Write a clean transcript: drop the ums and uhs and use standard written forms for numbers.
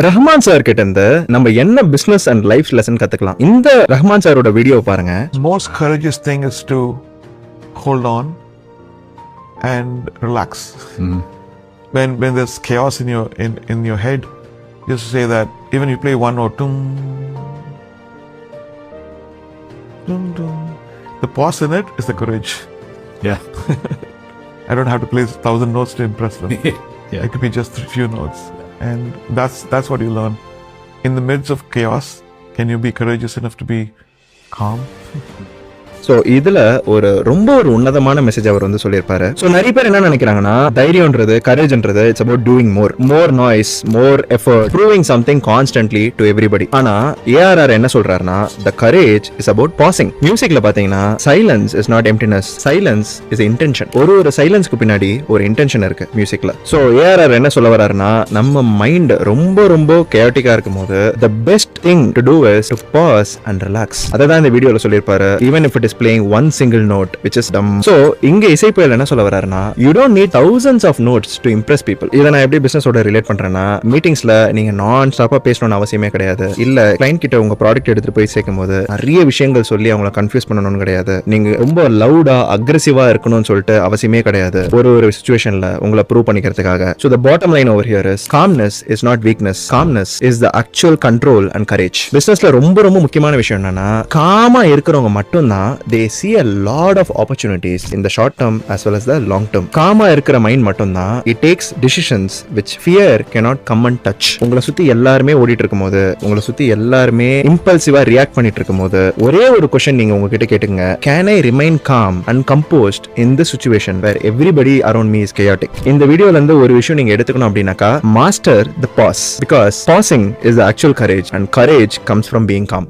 Rahman sir கிட்ட இருந்து நம்ம என்ன பிசினஸ் அண்ட் லைஃப் லெசன் கத்துக்கலாம்? இந்த ரஹ்மான் சாரோட வீடியோ பாருங்க. Most courageous thing is to hold on and relax. When there's chaos in your head, just say that even you play one note, dum, dum, dum. The pause in it is the courage. Yeah. I don't have to play 1,000 notes to impress them. Yeah. It could be just a few notes. And that's what you learn. In the midst of chaos, can you be courageous enough to be calm? So இதுல ஒரு உன்னதமான message அவர் வந்து சொல்லியிருப்பாரு. So நிறைய பேர் என்ன நினைக்கிறாங்கன்னா, தைரியம்ன்றது, கரேஜ்ன்றது it's about doing more noise, more effort, proving something constantly to everybody. ஆனா ஏஆர்ஆர் என்ன சொல்றாருன்னா, the courage is about pausing. மியூசிக்ல பாத்தீங்கன்னா silence is not emptiness, silence is intention. ஒரு சைலன்ஸ்க்கு பின்னாடி ஒரு இன்டென்ஷன் இருக்கு மியூசிக்ல. ஸோ ஏஆர்ஆர் என்ன சொல்ல வர்றாருன்னா, நம்ம மைண்ட் ரொம்ப கேட்டிக்கா இருக்கும் போது the best thing to do is to pause and relax. அதை தான் இந்த வீடியோல சொல்லியிருப்பாரு. Even if it playing one single note which is dumb. So இங்க இசைப்புயல் என்ன சொல்ல வராருன்னா, you don't need thousands of notes to impress people. இத நான் எப்படி பிசினஸ் ஓட ரிலேட் பண்றேன்னா, மீட்டிங்ஸ்ல நீங்க நான் ஸ்டாப்பா பேசணும்னு அவசியமே கிடையாது. இல்ல கிளையண்ட் கிட்ட உங்க ப்ராடக்ட் எடுத்து போய் சேர்க்கும்போது நிறைய விஷயங்கள் சொல்லி அவங்கள கன்ஃபியூஸ் பண்ணணும்னு கிடையாது. நீங்க ரொம்ப லவுடா அக்ரெசிவா இருக்கணும்னு சொல்லிட்டு அவசியமே கிடையாது. ஒரு சிச்சுவேஷன்ல உங்களை prove பண்ணிக்கிறதுக்காக. So the bottom line over here is calmness is not weakness. Calmness is the actual control and courage. பிசினஸ்ல ரொம்ப முக்கியமான விஷயம் என்னன்னா, காமா இருக்கிறவங்க மட்டும்தான் they see a lot of opportunities in the short term as well as the long term. காமா இருக்கிற mind மட்டும்தான் it takes decisions which fear cannot come and touch. உங்களை சுத்தி எல்லாருமே ஓடிட்டு இருக்கும்போது, உங்களை சுத்தி எல்லாருமே இம்பல்சிவா ரியாக்ட் பண்ணிட்டு இருக்கும்போது, ஒரே ஒரு क्वेश्चन நீங்க உங்ககிட்ட கேட்டுங்க, can I remain calm and composed in this situation where everybody around me is chaotic? இந்த வீடியோல இருந்து ஒரு விஷயம் நீங்க எடுத்துக்கணும் அப்படின்னாக்கா, master the pause, because pausing is the actual courage and courage comes from being calm.